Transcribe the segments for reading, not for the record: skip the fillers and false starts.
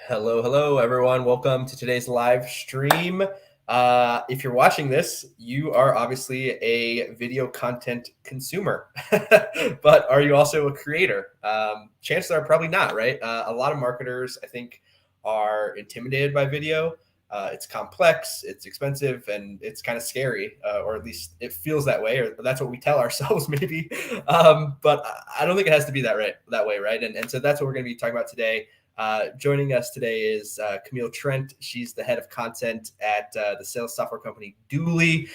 Hello, everyone. Welcome to today's live stream. If you're watching this, you are obviously a video content consumer, but are you also a creator? Chances are probably not, right? A lot of marketers, I think, are intimidated by video. It's complex, it's expensive, and it's kind of scary, or at least it feels that way, or that's what we tell ourselves, maybe. But I don't think it has to be that way, right? And so that's what we're going to be talking about today. Joining us today is Camille Trent. She's the head of content at the sales software company Dooley.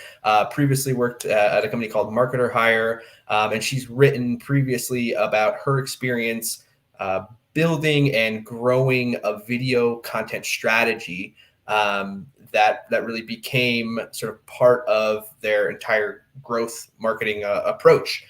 Previously worked at a company called Marketer Hire, and she's written previously about her experience building and growing a video content strategy that really became sort of part of their entire growth marketing approach.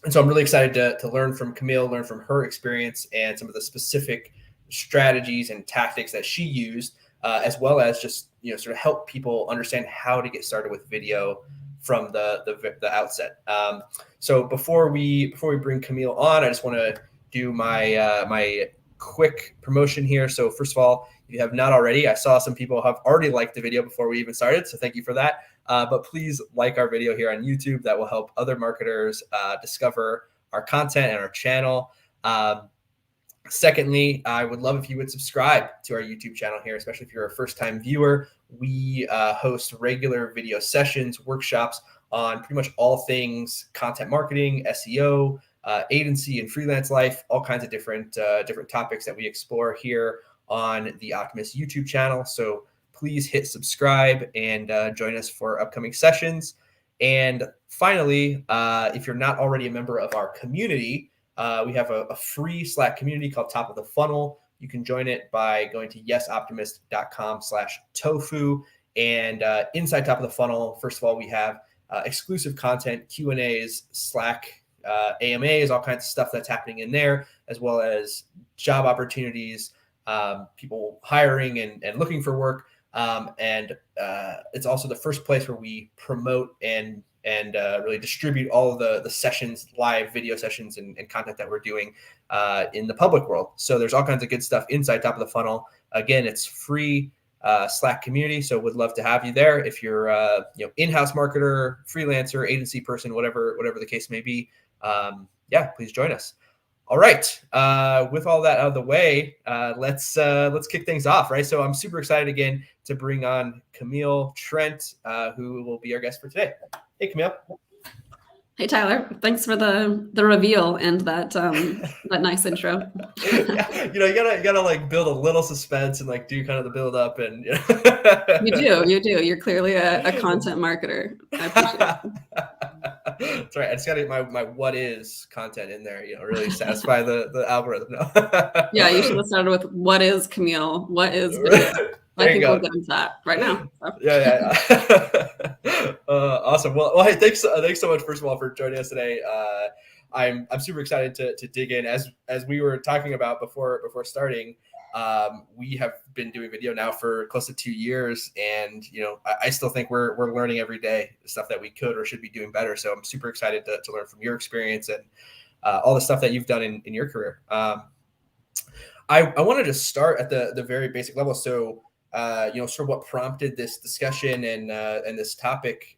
And so I'm really excited to learn from Camille, learn from her experience and some of the specific strategies and tactics that she used, as well as just sort of help people understand how to get started with video from the outset. So before we bring Camille on, I just want to do my quick promotion here. So first of all, if you have not already, I saw some people have already liked the video before we even started, so thank you for that. But please like our video here on YouTube. That will help other marketers discover our content and our channel. Secondly, I would love if you would subscribe to our YouTube channel here, especially if you're a first-time viewer. We host regular video sessions, workshops on pretty much all things content marketing, SEO, agency and freelance life, all kinds of different topics that we explore here on the Optimist YouTube channel. So please hit subscribe and join us for upcoming sessions. And finally, if you're not already a member of our community, we have a free Slack community called Top of the Funnel. You can join it by going to yesoptimist.com/tofu. And inside Top of the Funnel, first of all, we have exclusive content, Q&As, Slack, AMAs, all kinds of stuff that's happening in there, as well as job opportunities, people hiring and looking for work. And it's also the first place where we promote and really distribute all of the sessions, live video sessions and content that we're doing in the public world. So there's all kinds of good stuff inside Top of the Funnel. Again, it's free Slack community. So would love to have you there. If you're in-house marketer, freelancer, agency person, whatever the case may be, please join us. All right. With all that out of the way, let's kick things off, right? So I'm super excited again to bring on Camille Trent, who will be our guest for today. Hey, Camille. Hey, Tyler. Thanks for the reveal and that nice intro. Yeah, you gotta like build a little suspense and like do kind of the build up and You do. You're clearly a content marketer. I appreciate it. That's right. I just gotta get my what is content in there, really satisfy the algorithm. No. Yeah, you should have started with what is Camille? What is video? I think we'll get into that right now. So. Yeah. Awesome. Well, hey, thanks so much, first of all, for joining us today. I'm super excited to dig in. As we were talking about before starting, we have been doing video now for close to 2 years, and I still think we're learning every day the stuff that we could or should be doing better. So I'm super excited to learn from your experience and all the stuff that you've done in your career. I wanted to start at the very basic level. So sort of what prompted this discussion and this topic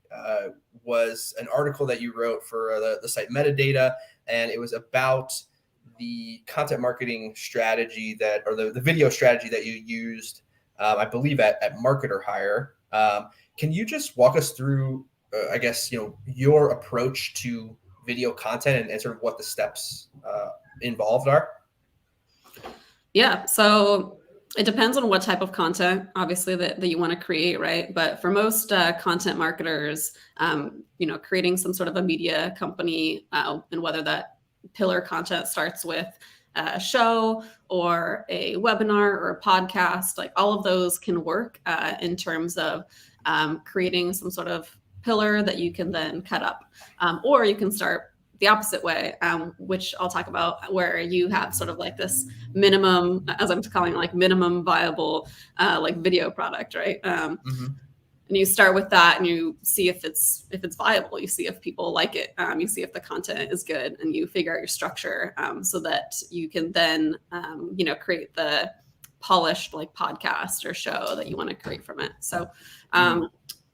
was an article that you wrote for the site Metadata, and it was about the content marketing strategy or the video strategy that you used, I believe at Marketer Hire. Can you just walk us through, I guess, your approach to video content and sort of what the steps involved are? Yeah. So it depends on what type of content, obviously, that you want to create, right? But for most content marketers, creating some sort of a media company, and whether that pillar content starts with a show or a webinar or a podcast, like all of those can work in terms of creating some sort of pillar that you can then cut up. Or you can start the opposite way, which I'll talk about, where you have sort of like this minimum, as I'm calling it, like minimum viable like video product, right? And you start with that and you see if it's viable. You see if people like it. You see if the content is good, and you figure out your structure so that you can then create the polished like podcast or show that you want to create from it. So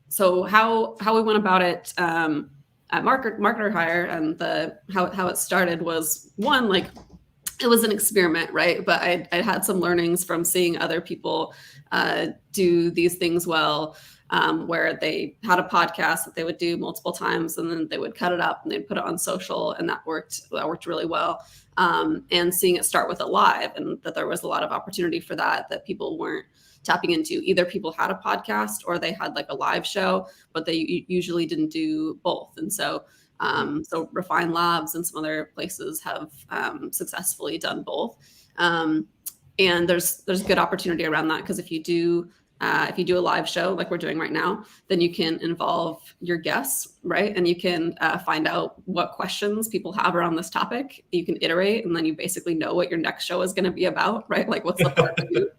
so how we went about it at Marketer Hire, and how it started was, one, like, it was an experiment, right? But I had some learnings from seeing other people do these things well, where they had a podcast that they would do multiple times, and then they would cut it up and they'd put it on social, and that worked really well. And seeing it start with a live, and that there was a lot of opportunity for that people weren't tapping into. Either people had a podcast or they had like a live show, but they usually didn't do both. And so so Refine Labs and some other places have successfully done both. And there's good opportunity around that, because if you do a live show like we're doing right now, then you can involve your guests, right? And you can find out what questions people have around this topic. You can iterate, and then you basically know what your next show is going to be about, right? Like, what's the part to this?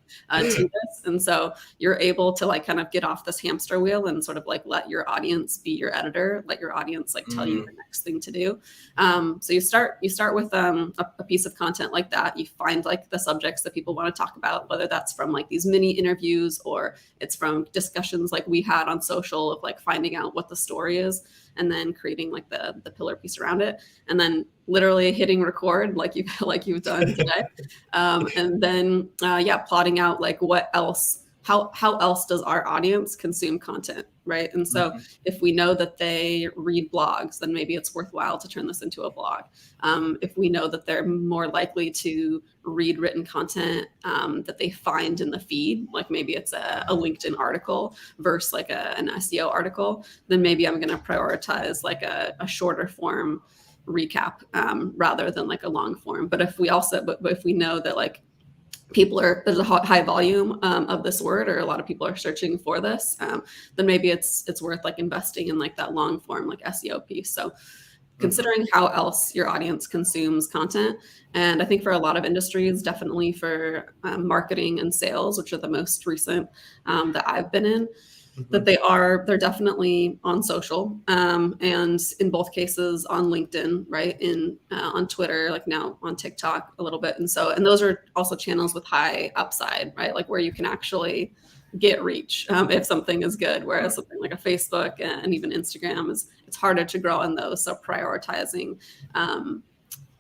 And so you're able to like kind of get off this hamster wheel and sort of like let your audience be your editor, let your audience like tell you the next thing to do. So you start with a piece of content like that. You find like the subjects that people want to talk about, whether that's from like these mini interviews or it's from discussions like we had on social of like finding out what the story is, and then creating like the pillar piece around it, and then literally hitting record like you've done today, and then plotting out like what else, how else does our audience consume content, right? And so if we know that they read blogs, then maybe it's worthwhile to turn this into a blog. If we know that they're more likely to read written content that they find in the feed, like maybe it's a LinkedIn article versus like an SEO article, then maybe I'm going to prioritize like a shorter form recap rather than like a long form. But if we know that like there's a high volume of this word, or a lot of people are searching for this, then maybe it's worth like investing in like that long form like SEO piece. So considering how else your audience consumes content. And I think for a lot of industries, definitely for marketing and sales, which are the most recent that I've been in, that they're definitely on social, and in both cases on LinkedIn, right? On Twitter, like now on TikTok a little bit. And those are also channels with high upside, right? Like where you can actually get reach if something is good, whereas something like a Facebook and even Instagram it's harder to grow in those. So prioritizing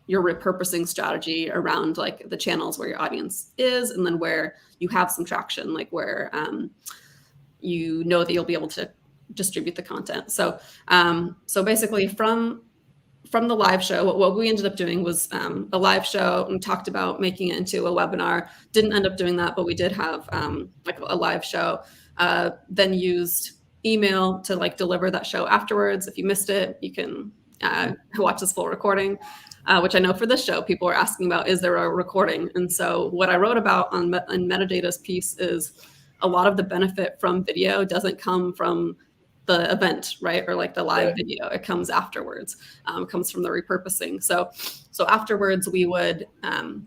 your repurposing strategy around like the channels where your audience is, and then where you have some traction, like where you know that you'll be able to distribute the content. So basically from the live show, what we ended up doing was a live show, and talked about making it into a webinar. Didn't end up doing that, but we did have like a live show, then used email to like deliver that show afterwards. If you missed it, you can watch this full recording, which I know for this show, people are asking about, is there a recording? And so what I wrote about on Metadata's piece is a lot of the benefit from video doesn't come from the event, right? Or like the live video, it comes afterwards. It comes from the repurposing. So afterwards we would,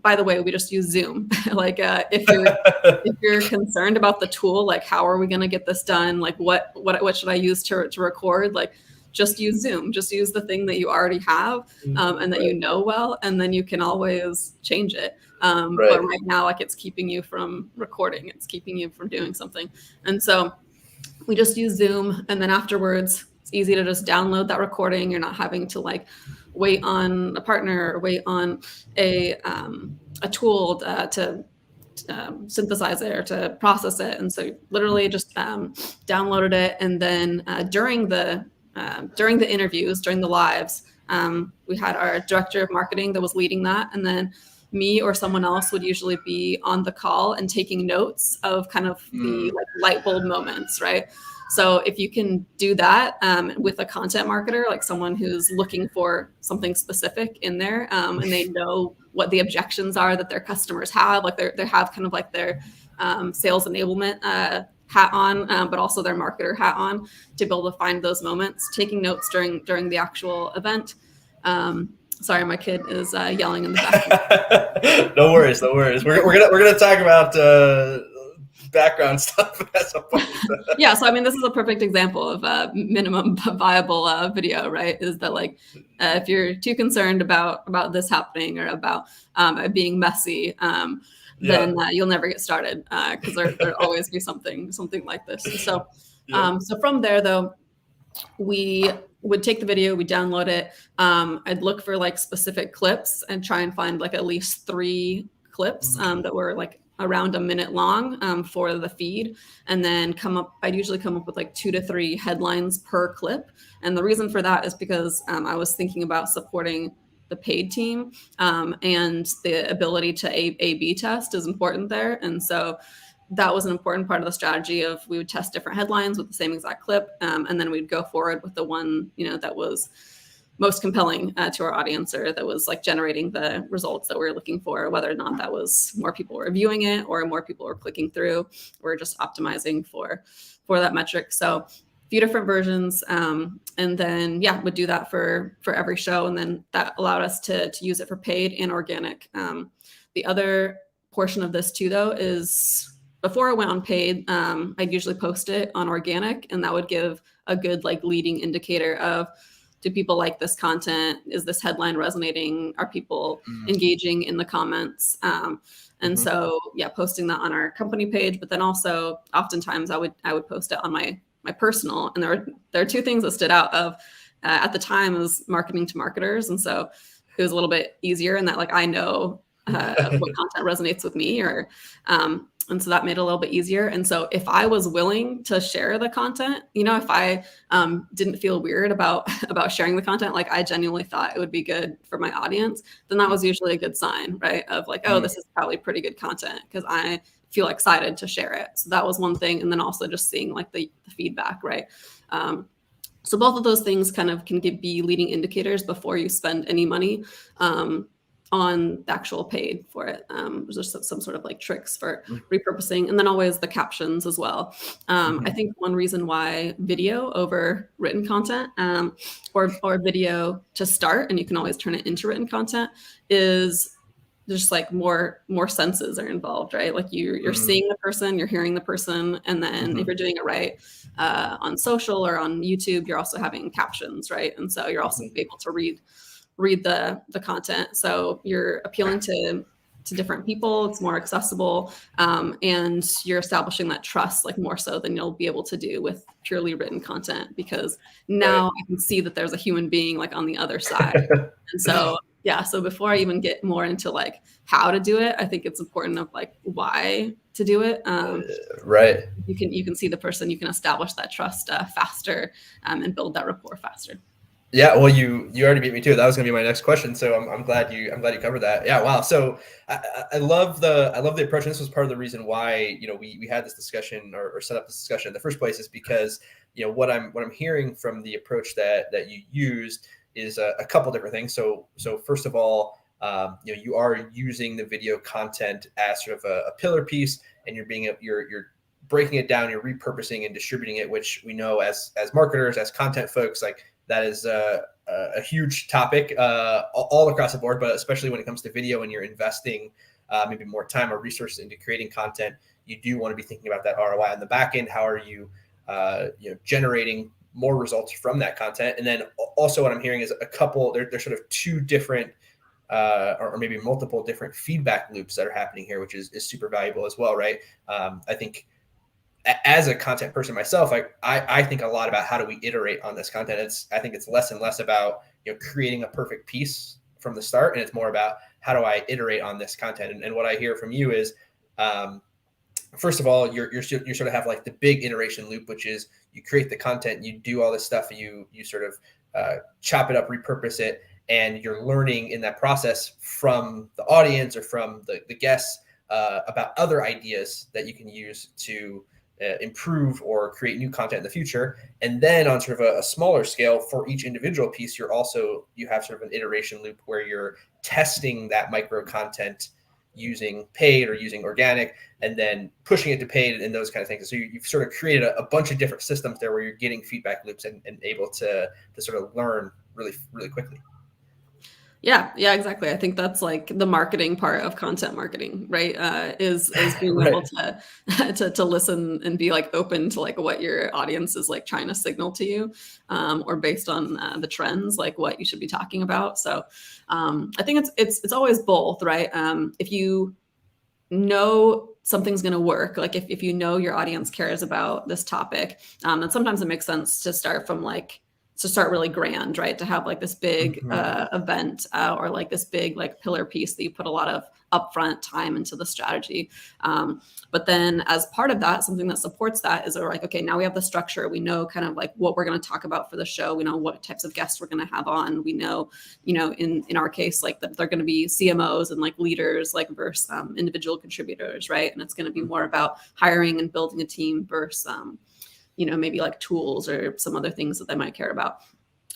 by the way, we just use Zoom. Like if you're concerned about the tool, like how are we going to get this done? Like what should I use to record? Like just use Zoom, just use the thing that you already have and that you know well, and then you can always change it. But right now, like it's keeping you from recording, it's keeping you from doing something. And so we just use Zoom, and then afterwards it's easy to just download that recording. You're not having to like wait on a partner or wait on a tool to synthesize it or to process it. And so literally just downloaded it, and then during the interviews, during the lives, we had our director of marketing that was leading that, and then me or someone else would usually be on the call and taking notes of kind of the like light bulb moments, right? So if you can do that with a content marketer, like someone who's looking for something specific in there, and they know what the objections are that their customers have, like they have kind of like their sales enablement hat on, but also their marketer hat on, to be able to find those moments, taking notes during the actual event. Sorry, my kid is yelling in the background. No worries. We're gonna talk about background stuff at some point. Yeah, so I mean, this is a perfect example of a minimum viable video, right? Is that like if you're too concerned about this happening or about it being messy, then you'll never get started because there'll always be something like this. And so, so from there though, we would take the video, we download it. I'd look for like specific clips and try and find like at least 3 clips that were like around a minute long for the feed, and then I'd usually come up with like 2 to 3 headlines per clip. And the reason for that is because I was thinking about supporting the paid team, and the ability to A/B test is important there. And so that was an important part of the strategy of we would test different headlines with the same exact clip, and then we'd go forward with the one, that was most compelling to our audience, or that was like generating the results that we were looking for, whether or not that was more people were viewing it or more people were clicking through. We're just optimizing for that metric. So a few different versions, and then would do that for every show, and then that allowed us to use it for paid and organic. The other portion of this too, though, is before I went on paid, I'd usually post it on organic, and that would give a good like leading indicator of, do people like this content? Is this headline resonating? Are people engaging in the comments? And so, posting that on our company page, but then also oftentimes I would post it on my personal. And there are 2 things that stood out of at the time. It was marketing to marketers, and so it was a little bit easier in that like I know what content resonates with me, or and so that made it a little bit easier. And so if I was willing to share the content, if I didn't feel weird about sharing the content, like I genuinely thought it would be good for my audience, then that was usually a good sign, right? Of like, oh, this is probably pretty good content because I feel excited to share it. So that was one thing. And then also just seeing like the feedback, right? So both of those things kind of can be leading indicators before you spend any money on the actual paid for it. There's just some sort of like tricks for repurposing, and then always the captions as well. I think one reason why video over written content, or video to start, and you can always turn it into written content, is just like more senses are involved, right? Like you're seeing the person, you're hearing the person, and then if you're doing it right on social or on YouTube, you're also having captions, right? And so you're also able to read the content. So you're appealing to different people. It's more accessible, and you're establishing that trust like more so than you'll be able to do with purely written content, because now I can see that there's a human being like on the other side. And so so before I even get more into like how to do it, I think it's important of like why to do it. Right. You can see the person, you can establish that trust faster, and build that rapport faster. Yeah, well, you already beat me to it. That was going to be my next question. So I'm glad you covered that. Yeah, wow. So I love the approach. And this was part of the reason why we had this discussion or set up this discussion in the first place, is because what I'm hearing from the approach that you used is a couple different things. So first of all, you are using the video content as sort of a pillar piece, and you're breaking it down, you're repurposing and distributing it, which we know as marketers, as content folks, like that is a huge topic all across the board, but especially when it comes to video and you're investing maybe more time or resources into creating content, you do want to be thinking about that ROI on the back end. How are you, generating more results from that content? And then also what I'm hearing is there's sort of 2 different or maybe multiple different feedback loops that are happening here, which is super valuable as well, right? I think as a content person myself, I think a lot about how do we iterate on this content. I think it's less and less about creating a perfect piece from the start, and it's more about how do I iterate on this content. And what I hear from you is, first of all, you sort of have like the big iteration loop, which is you create the content, you do all this stuff, you sort of chop it up, repurpose it, and you're learning in that process from the audience or from the guests about other ideas that you can use to improve or create new content in the future. And then on sort of a smaller scale for each individual piece, you have sort of an iteration loop where you're testing that micro content using paid or using organic, and then pushing it to paid and those kind of things. So you've sort of created a bunch of different systems there where you're getting feedback loops and able to sort of learn really, really quickly. Yeah, exactly. I think that's like the marketing part of content marketing, right? Is being able Right. to to listen and be like open to like what your audience is like trying to signal to you, or based on the trends, like what you should be talking about. So I think it's always both, right? If you know something's going to work, like if you know your audience cares about this topic, then sometimes it makes sense to start from like to start really grand, right? To have like this big Mhm. event, or like this big like pillar piece that you put a lot of upfront time into the strategy. But then as part of that, something that supports that is we're like, okay, now we have the structure. We know kind of like what we're going to talk about for the show. We know what types of guests we're going to have on. We know, in our case, like that they're going to be CMOs and like leaders, like versus individual contributors, right? And it's going to be more about hiring and building a team versus maybe like tools or some other things that they might care about.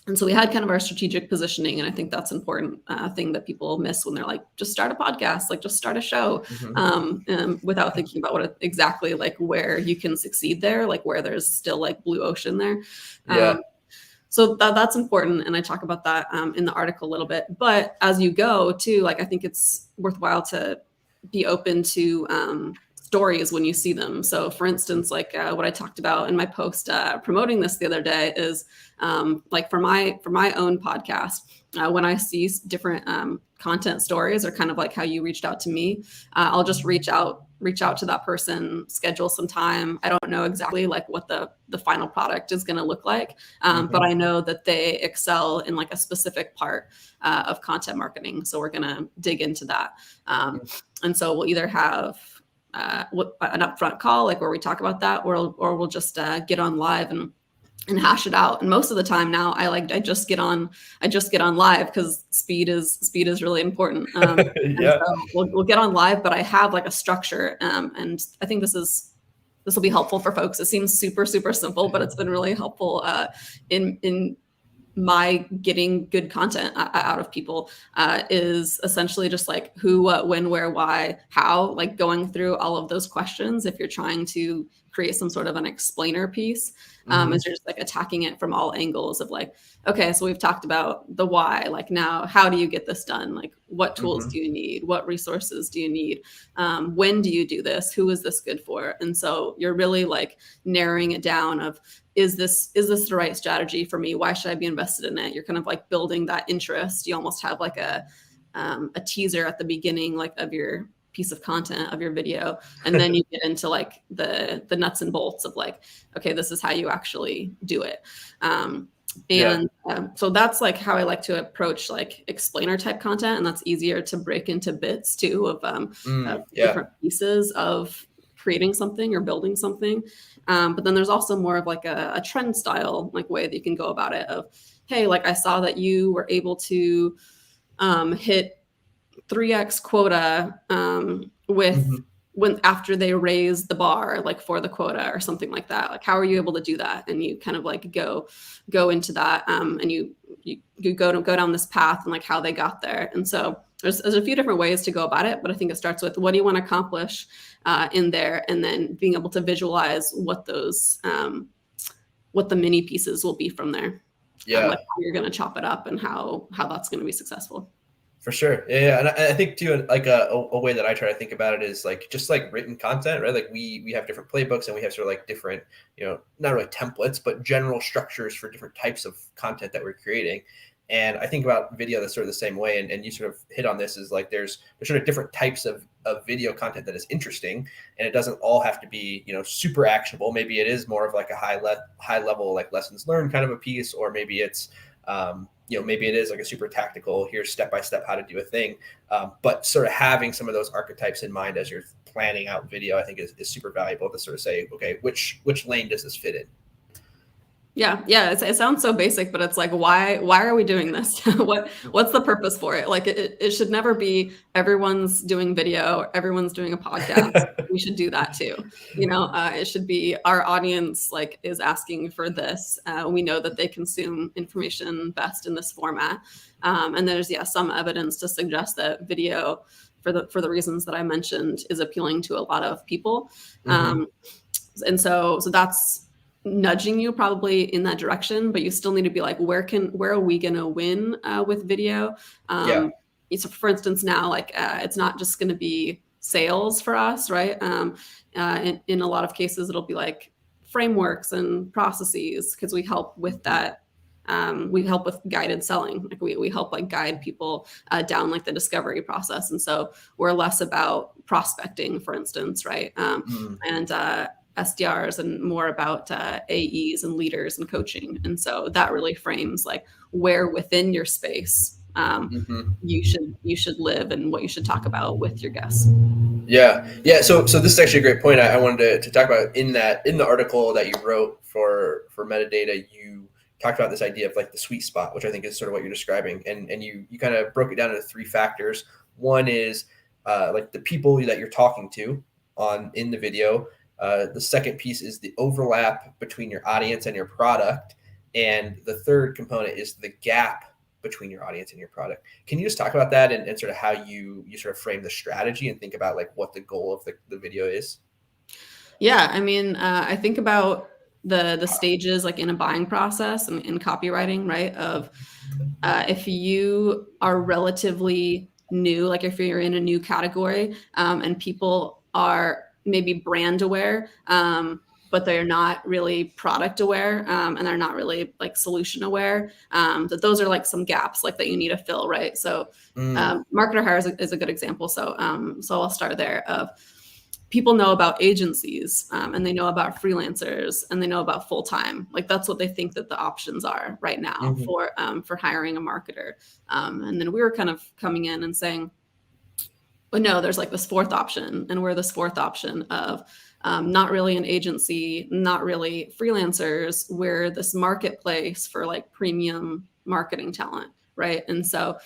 And so we had kind of our strategic positioning, and I think that's important thing that people miss when they're like, just start a podcast, like just start a show, Mhm. without thinking about exactly like where you can succeed there, like where there's still like blue ocean there. Yeah. So that's important, and I talk about that in the article a little bit. But as you go too, like I think it's worthwhile to be open to stories when you see them. So, for instance, like what I talked about in my post promoting this the other day is like for my own podcast. When I see different content stories, or kind of like how you reached out to me, I'll just reach out to that person, schedule some time. I don't know exactly like what the final product is going to look like, but Mhm. I know that they excel in like a specific part of content marketing. So we're going to dig into that. And so we'll either have an upfront call, like where we talk about that, or we'll just get on live and hash it out. And most of the time now, I just get on live because speed is really important. And Yeah. so we'll get on live, but I have like a structure, and I think this will be helpful for folks. It seems super super simple, but it's been really helpful in my getting good content out of people, is essentially just like who, what, when, where, why, how, like going through all of those questions. If you're trying to create some sort of an explainer piece, Mhm. is you're just like attacking it from all angles of like, okay, so we've talked about the why, like now, how do you get this done? Like what tools Mhm. do you need? What resources do you need? When do you do this? Who is this good for? And so you're really like narrowing it down of, is this the right strategy for me? Why should I be invested in it? You're kind of like building that interest. You almost have like a teaser at the beginning, like of your piece of content, of your video, and then you get into like the nuts and bolts of like, okay, this is how you actually do it. Yeah. So that's like how I like to approach like explainer type content, and that's easier to break into bits too of Yeah. different pieces of creating something or building something. But then there's also more of like a trend style like way that you can go about it of, hey, like I saw that you were able to hit 3x quota with Mhm. when after they raise the bar like for the quota or something like that. Like how are you able to do that? And you kind of like go into that, and you go down this path and like how they got there. And so there's a few different ways to go about it, but I think it starts with what do you want to accomplish in there, and then being able to visualize what those what the mini pieces will be from there, like Yeah. how you're going to chop it up and how that's going to be successful. For sure. Yeah. And I think too, like a way that I try to think about it is like just like written content, right? Like we have different playbooks, and we have sort of like different, not really templates, but general structures for different types of content that we're creating. And I think about video that's sort of the same way. And you sort of hit on this, is like there's sort of different types of video content that is interesting, and it doesn't all have to be, super actionable. Maybe it is more of like a high level, like lessons learned kind of a piece, or maybe it's, maybe it is like a super tactical, here's step-by-step how to do a thing. But sort of having some of those archetypes in mind as you're planning out video, I think is super valuable to sort of say, okay, which lane does this fit in? Yeah, it sounds so basic, but it's like, why are we doing this? What's the purpose for it? Like it should never be everyone's doing video, everyone's doing a podcast. We should do that too. It should be our audience like is asking for this. We know that they consume information best in this format, and there's some evidence to suggest that video, for the reasons that I mentioned, is appealing to a lot of people. Mhm. And so that's nudging you probably in that direction, but you still need to be like, where are we going to win with video? Yeah. So for instance, now, like, it's not just going to be sales for us, right? In a lot of cases, it'll be like frameworks and processes, because we help with that. We help with guided selling. Like we help like guide people down like the discovery process. And so we're less about prospecting, for instance, right? And SDRs, and more about AEs and leaders and coaching. And so that really frames like where within your space you should live and what you should talk about with your guests. Yeah. So this is actually a great point. I wanted to talk about in the article that you wrote for metadata. You talked about this idea of like the sweet spot, which I think is sort of what you're describing, and you kind of broke it down into 3 factors. One is like the people that you're talking to in the video. The second piece is the overlap between your audience and your product, and the third component is the gap between your audience and your product. Can you just talk about that and sort of how you sort of frame the strategy and think about like what the goal of the video is? Yeah, I mean, I think about the stages like in a buying process and in copywriting, right? Of if you are relatively new, like if you're in a new category and people are maybe brand aware, but they're not really product aware, and they're not really like solution aware, that those are like some gaps like that you need to fill, right? So marketer hire is a good example. So I'll start there. Of people know about agencies, and they know about freelancers, and they know about full-time. Like that's what they think that the options are right now for hiring a marketer. And then we were kind of coming in and saying, but no, there's like this fourth option, and we're this fourth option of not really an agency, not really freelancers. We're this marketplace for like premium marketing talent, right? And so,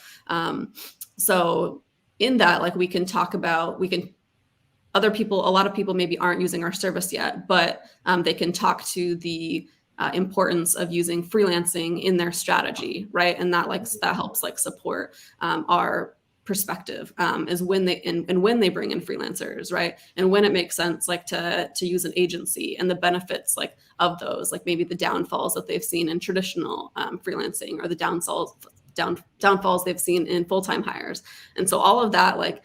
so in that, like we can talk about, a lot of people maybe aren't using our service yet, but they can talk to the importance of using freelancing in their strategy, right? And that helps like support our perspective is when they and when they bring in freelancers, right? And when it makes sense like to use an agency, and the benefits like of those, like maybe the downfalls that they've seen in traditional freelancing, or the downfalls they've seen in full-time hires. And so all of that like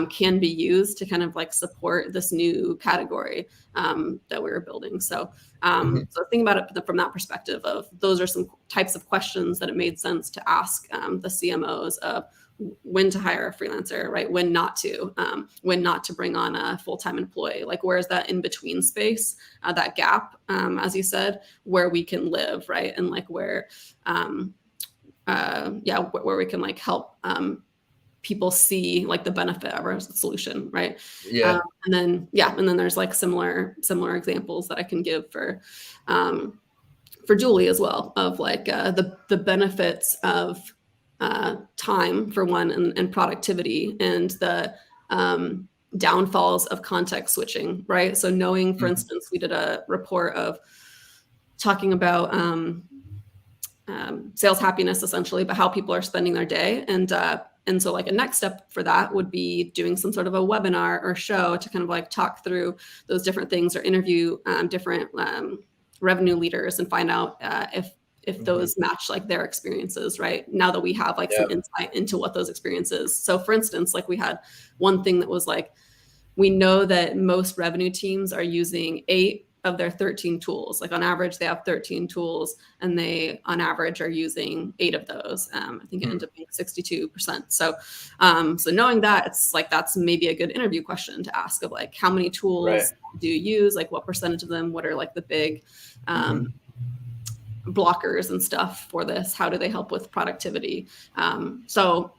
can be used to kind of like support this new category that we were building. So so think about it from that perspective of those are some types of questions that it made sense to ask the CMOs of when to hire a freelancer, right? When not to bring on a full-time employee. Like where's that in between space, that gap, as you said, where we can live, right? And like where where we can like help people see like the benefit of our solution, right? Yeah. And then there's like similar examples that I can give for Julie as well, of like the benefits of time for one, and productivity, and the downfalls of context switching, right? So knowing, for instance, we did a report of talking about sales happiness, essentially, but how people are spending their day. And so like a next step for that would be doing some sort of a webinar or show to kind of like talk through those different things, or interview different revenue leaders and find out if those match like their experiences, right? Now that we have like some insight into what those experiences. So for instance, like we had one thing that was like, we know that most revenue teams are using 8 of their 13 tools. Like on average, they have 13 tools, and they on average are using 8 of those. I think it ended up being 62%. So knowing that, it's like, that's maybe a good interview question to ask of like, how many tools do you use? Like what percentage of them? What are like the big blockers and stuff for this? How do they help with productivity? So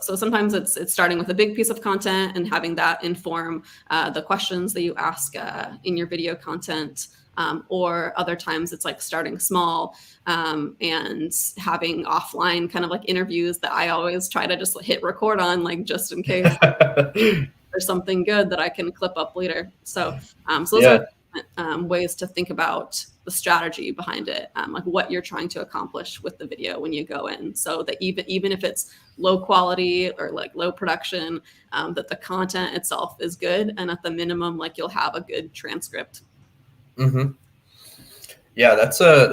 sometimes it's starting with a big piece of content and having that inform the questions that you ask in your video content, or other times it's like starting small and having offline kind of like interviews that I always try to just hit record on, like just in case there's something good that I can clip up later. So those are ways to think about the strategy behind it, like what you're trying to accomplish with the video when you go in, so that even if it's low quality or like low production, that the content itself is good, and at the minimum, like you'll have a good transcript. Yeah, that's a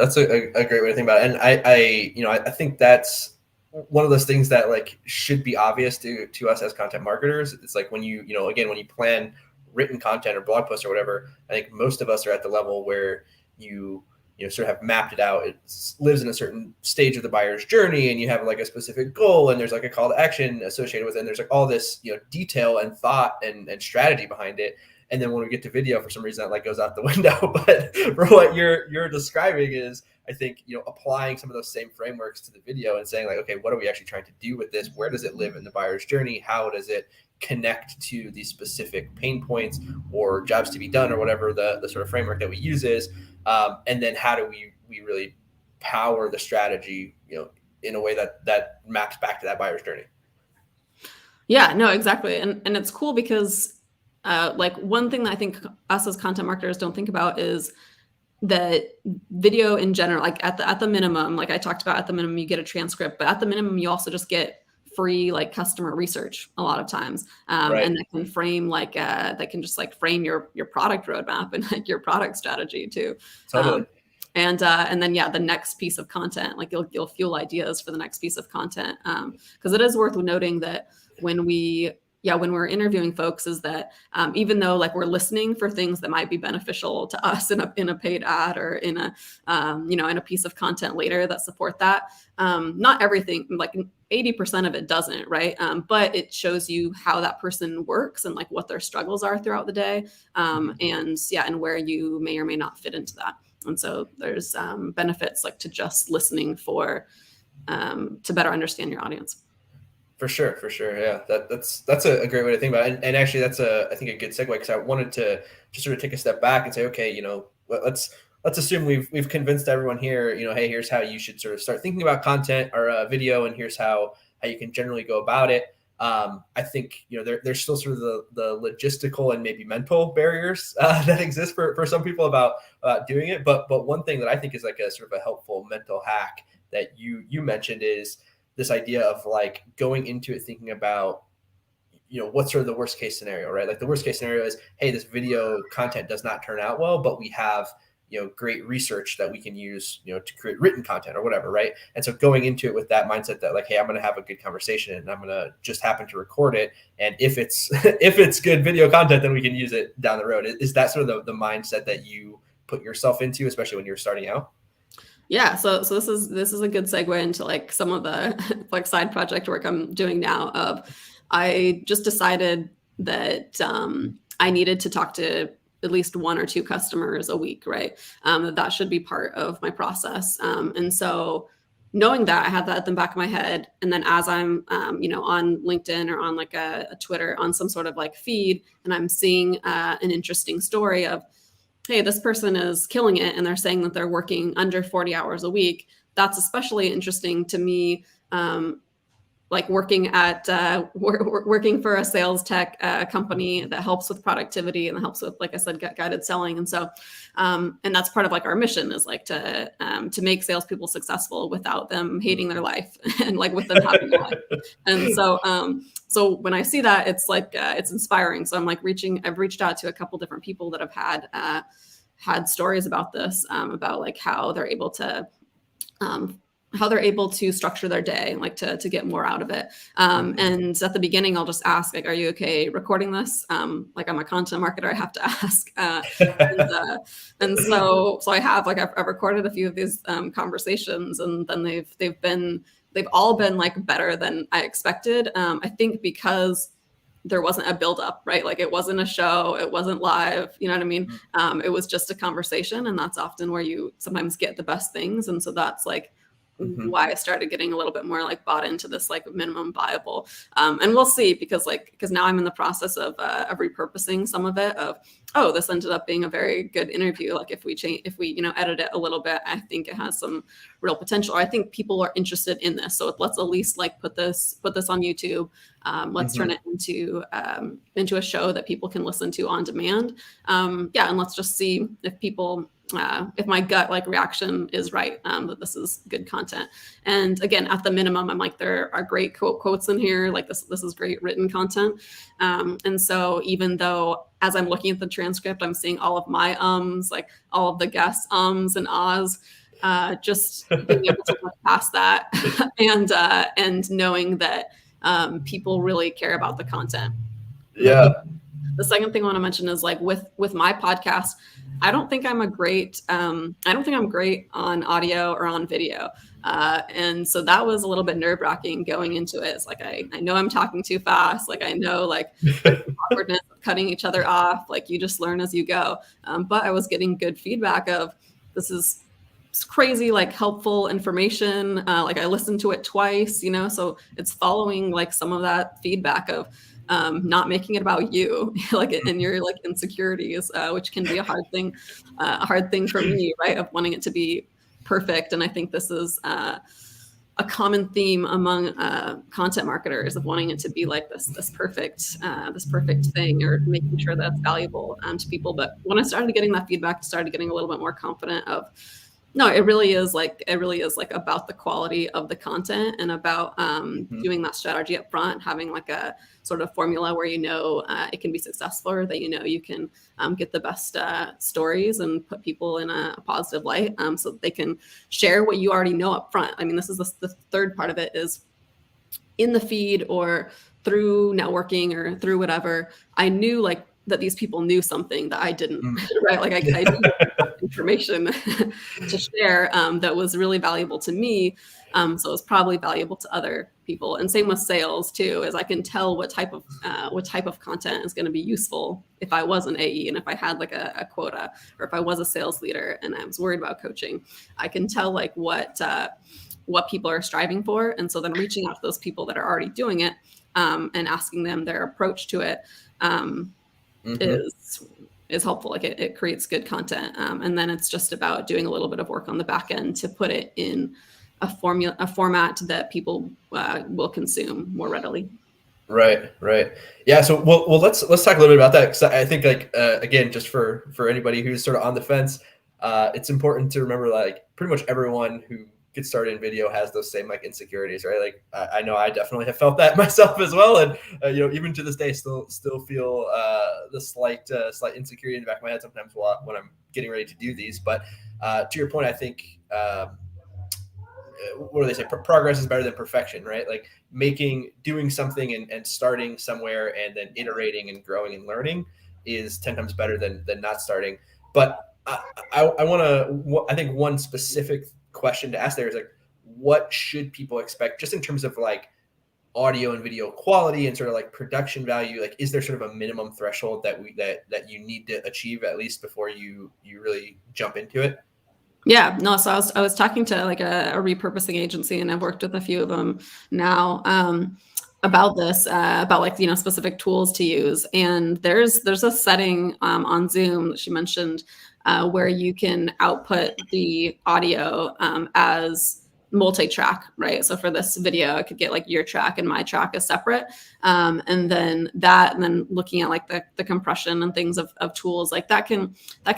great way to think about it. And I think that's one of those things that like should be obvious to us as content marketers. It's like when again, when you plan written content or blog posts or whatever, I think most of us are at the level where sort of have mapped it out. It lives in a certain stage of the buyer's journey, and you have like a specific goal, and there's like a call to action associated with it, and there's like all this detail and thought and strategy behind it. And then when we get to video, for some reason that like goes out the window. But for what you're describing is, I think, applying some of those same frameworks to the video and saying like, okay, what are we actually trying to do with this? Where does it live in the buyer's journey? How does it connect to these specific pain points or jobs to be done or whatever the sort of framework that we use is? And then how do we really power the strategy, in a way that maps back to that buyer's journey? Yeah, no, exactly. And it's cool because like one thing that I think us as content marketers don't think about is that video in general, like at the minimum, like I talked about, at the minimum you get a transcript, but at the minimum you also just get free like customer research a lot of times, Right. and that can frame like that can just like frame your product roadmap and like your product strategy too. Totally. And then the next piece of content, like you'll fuel ideas for the next piece of content, because it is worth noting that when we're interviewing folks, is that even though like we're listening for things that might be beneficial to us in a paid ad or in a in a piece of content later that support that, not everything, like 80% of it doesn't, right? But it shows you how that person works and like what their struggles are throughout the day, and where you may or may not fit into that. And so there's benefits like to just listening to better understand your audience. For sure. Yeah, that's a great way to think about it. And actually, that's I think a good segue, because I wanted to just sort of take a step back and say, okay, let's assume we've convinced everyone here, hey, here's how you should sort of start thinking about content or video, and here's how you can generally go about it. I think there's still sort of the logistical and maybe mental barriers that exist for some people about doing it. But one thing that I think is like a sort of a helpful mental hack that you mentioned is this idea of like going into it thinking about, what's sort of the worst case scenario, right? Like the worst case scenario is, hey, this video content does not turn out well, but we have, great research that we can use, to create written content or whatever, right? And so going into it with that mindset that like, hey, I'm going to have a good conversation and I'm going to just happen to record it. And if it's if it's good video content, then we can use it down the road. Is that sort of the mindset that you put yourself into, especially when you're starting out? Yeah, so this is a good segue into like some of the like side project work I'm doing now. I just decided that I needed to talk to at least one or two customers a week, right? That should be part of my process. And so knowing that, I had that at the back of my head, and then as I'm on LinkedIn or on like a Twitter, on some sort of like feed, and I'm seeing an interesting story of, hey, this person is killing it and they're saying that they're working under 40 hours a week. That's especially interesting to me, like working for a sales tech company that helps with productivity and helps with, like I said, guided selling. And so, and that's part of like our mission is like to make salespeople successful without them hating their life and like with them having a life. And so when I see that, it's like it's inspiring. So I'm like I've reached out to a couple different people that have had stories about this, about like how they're able to structure their day, like to get more out of it. And at the beginning, I'll just ask, like, are you okay recording this? Like I'm a content marketer, I have to ask. And so I have, like, I've recorded a few of these conversations, and then they've all been like better than I expected. I think because there wasn't a buildup, right? Like it wasn't a show, it wasn't live, you know what I mean? It was just a conversation, and that's often where you sometimes get the best things. And so that's like why I started getting a little bit more like bought into this like minimum viable. And we'll see, because now I'm in the process of repurposing some of it this ended up being a very good interview. Like if we edit it a little bit, I think it has some real potential. I think people are interested in this. So let's at least like put this on YouTube. Let's turn it into a show that people can listen to on demand. And let's just see if people, if my gut like reaction is right, that this is good content. And again, at the minimum, I'm like, there are great quotes in here. Like this is great written content. And so even though as I'm looking at the transcript, I'm seeing all of my like all of the guests' and ahs. Just being able to look past that and knowing that people really care about the content. Yeah. The second thing I want to mention is like with my podcast, I don't think I'm great on audio or on video. And so that was a little bit nerve-wracking going into it. It's like I know I'm talking too fast. Like I know like awkwardness of cutting each other off. Like you just learn as you go. But I was getting good feedback of this is crazy, like helpful information. Like I listened to it twice, so it's following like some of that feedback of not making it about you, like and your like insecurities, which can be a hard thing for me, right? Of wanting it to be perfect. And I think this is a common theme among content marketers of wanting it to be like this perfect thing, or making sure that's valuable to people. But when I started getting that feedback, I started getting a little bit more confident of, no, it really is like about the quality of the content and about doing that strategy up front, having like a sort of formula where it can be successful, or that you can get the best stories and put people in a positive light, so that they can share what you already know up front. I mean, this is the third part of it, is in the feed or through networking or through whatever. I knew like that these people knew something that I didn't, right? Like I knew information to share that was really valuable to me. So it was probably valuable to other people. And same with sales too, is I can tell what type of content is going to be useful if I was an AE and if I had like a quota, or if I was a sales leader and I was worried about coaching. I can tell like what people are striving for. And so then reaching out to those people that are already doing it and asking them their approach to it is helpful. Like it creates good content. And then it's just about doing a little bit of work on the back end to put it in a format that people will consume more readily. Right. Yeah. So, well, let's talk a little bit about that. Cause I think like, again, just for anybody who's sort of on the fence, it's important to remember, like pretty much everyone who gets started in video has those same like insecurities, right? Like I know I definitely have felt that myself as well. And, even to this day, still feel the slight insecurity in the back of my head sometimes when I'm getting ready to do these. But to your point, I think, what do they say? Progress is better than perfection, right? Like doing something and starting somewhere and then iterating and growing and learning is 10 times better than not starting. But I think one specific question to ask there is like, what should people expect just in terms of like audio and video quality and sort of like production value? Like, is there sort of a minimum threshold that you need to achieve at least before you really jump into it? Yeah, no. So I was talking to like a repurposing agency, and I've worked with a few of them now about this, about like specific tools to use. And there's a setting on Zoom that she mentioned where you can output the audio as multi-track, right? So for this video, I could get like your track and my track as separate, and then looking at like the compression and things of tools like that can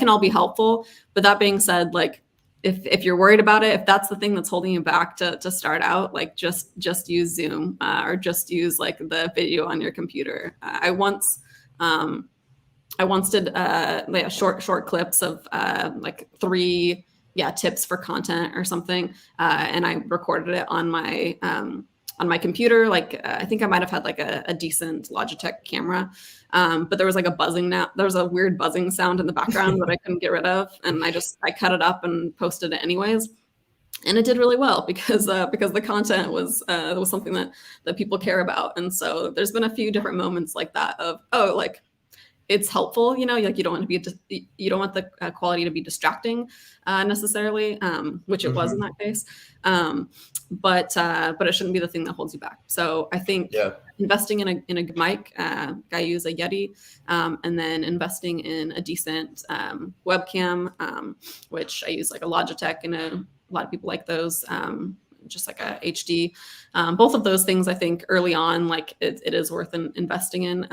all be helpful. But that being said, like if you're worried about it, if that's the thing that's holding you back to start out, like just use Zoom or just use like the video on your computer. I once did like short clips of like 3 tips for content or something, and I recorded it on my computer. Like I think I might have had like a decent Logitech camera, but there was like there was a weird buzzing sound in the background that I couldn't get rid of, and I cut it up and posted it anyways. And it did really well because the content was something that people care about. And so there's been a few different moments like that of, like it's helpful, like you don't want the quality to be distracting necessarily, which it was in that case. But it shouldn't be the thing that holds you back. So I think investing in a good mic, I use a Yeti, and then investing in a decent webcam, which I use like a Logitech, and a lot of people like those, just like a HD. Both of those things, I think early on, like it is worth investing in.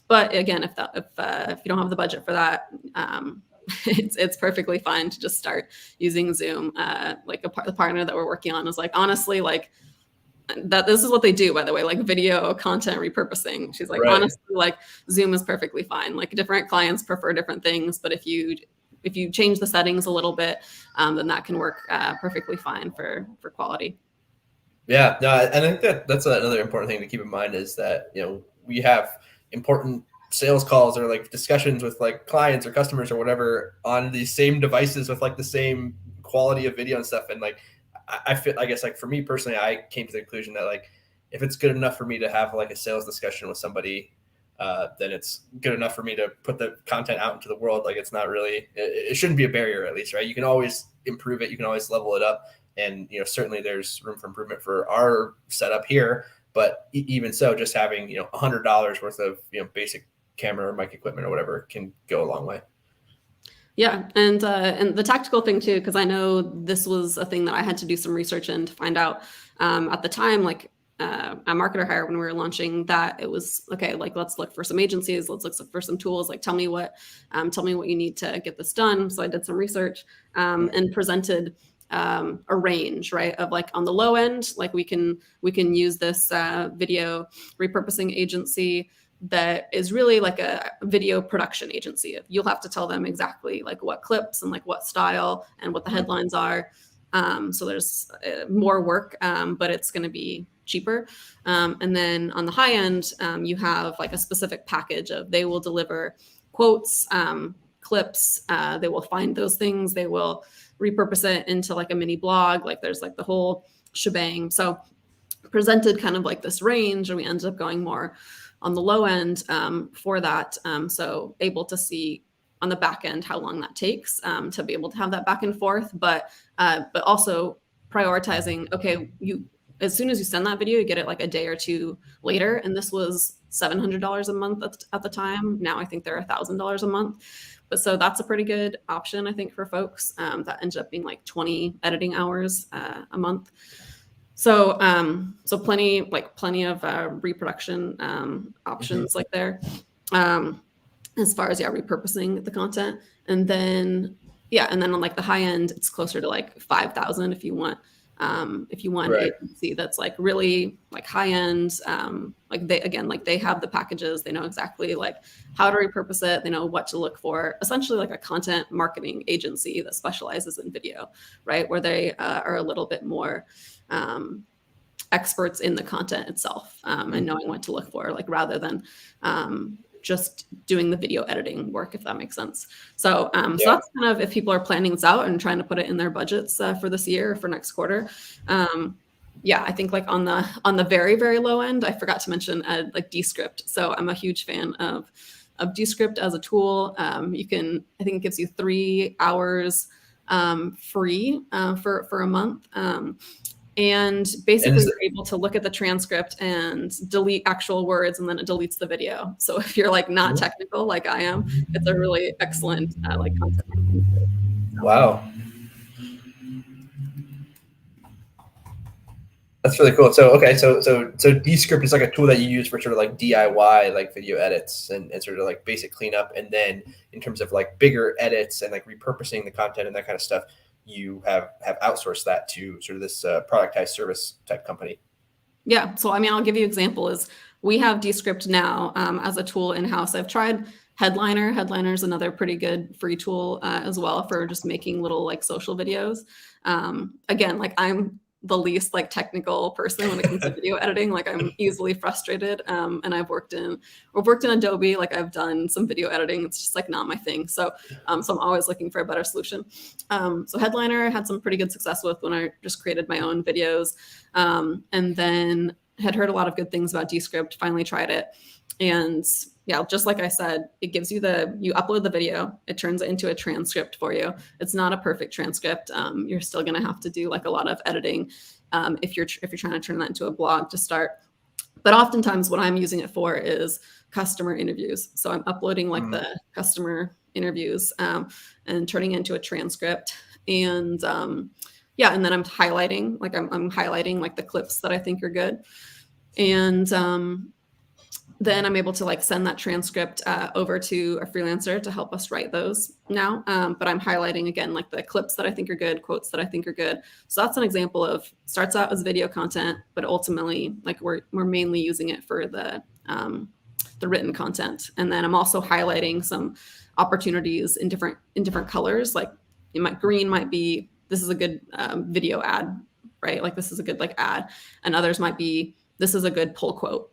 But again, if you don't have the budget for that, it's perfectly fine to just start using Zoom. Like the partner that we're working on is like, honestly, like that this is what they do, by the way, like video content repurposing. She's like, Right. honestly, like Zoom is perfectly fine. Like different clients prefer different things, but if you change the settings a little bit, then that can work perfectly fine for quality. Yeah, no, and I think that's another important thing to keep in mind is that, we have important sales calls or like discussions with like clients or customers or whatever on these same devices with like the same quality of video and stuff. And like, I feel, I guess like for me personally, I came to the conclusion that like, if it's good enough for me to have like a sales discussion with somebody, then it's good enough for me to put the content out into the world. Like it's not really, it shouldn't be a barrier at least, right? You can always improve it. You can always level it up. And, certainly there's room for improvement for our setup here, but even so, just having, $100 worth of, basic camera or mic equipment or whatever can go a long way. Yeah, and the tactical thing too, because I know this was a thing that I had to do some research in to find out at the time, like a marketer hire when we were launching that, it was okay, like let's look for some agencies, let's look for some tools, like tell me what you need to get this done. So I did some research and presented a range, right, of like on the low end, like we can use this video repurposing agency that is really like a video production agency. You'll have to tell them exactly like what clips and like what style and what the headlines are. So there's more work, but it's going to be cheaper. And then on the high end, you have like a specific package of they will deliver quotes, clips, they will find those things, they will repurpose it into like a mini blog, like there's like the whole shebang. So presented kind of like this range, and we ended up going more on the low end for that. So able to see on the back end how long that takes to be able to have that back and forth, but also prioritizing, okay, as soon as you send that video, you get it like a day or two later. And this was $700 a month at the time. Now I think they're $1,000 a month. But so that's a pretty good option, I think, for folks. That ends up being like 20 editing hours a month. So plenty of reproduction options like there, as far as repurposing the content. And then on like the high end, it's closer to like 5,000 if you want right. An agency that's like really like high end, like they have the packages, they know exactly like how to repurpose it, they know what to look for, essentially like a content marketing agency that specializes in video, right, where they are a little bit more experts in the content itself and knowing what to look for, like rather than just doing the video editing work, if that makes sense. So so that's kind of if people are planning this out and trying to put it in their budgets for this year, for next quarter. I think like on the very, very low end, I forgot to mention like Descript. So I'm a huge fan of Descript as a tool. I think it gives you 3 hours free for a month. And basically you're able to look at the transcript and delete actual words, and then it deletes the video. So if you're like not technical like I am, it's a really excellent like content. Wow. That's really cool. So Descript is like a tool that you use for sort of like DIY like video edits and sort of like basic cleanup. And then in terms of like bigger edits and like repurposing the content and that kind of stuff, you have outsourced that to sort of this productized service type company. Yeah. So, I mean, I'll give you an example is we have Descript now as a tool in-house. I've tried Headliner. Headliner is another pretty good free tool as well for just making little like social videos. Again, like I'm the least like technical person when it comes to video editing. Like I'm easily frustrated. And I've worked in Adobe, like I've done some video editing. It's just like not my thing. So I'm always looking for a better solution. So Headliner I had some pretty good success with when I just created my own videos. And then had heard a lot of good things about Descript, finally tried it. And just like I said, it gives you you upload the video, it turns it into a transcript for you. It's not a perfect transcript. You're still going to have to do like a lot of editing if you're trying to turn that into a blog to start. But oftentimes what I'm using it for is customer interviews. So I'm uploading like the customer interviews and turning it into a transcript. And and then I'm highlighting, like I'm highlighting like the clips that I think are good. And then I'm able to like send that transcript over to a freelancer to help us write those now. But I'm highlighting again, like the clips that I think are good, quotes that I think are good. So that's an example of starts out as video content, but ultimately like we're mainly using it for the written content. And then I'm also highlighting some opportunities in different colors. Like green might be, this is a good video ad, right? Like this is a good like ad, and others might be, this is a good pull quote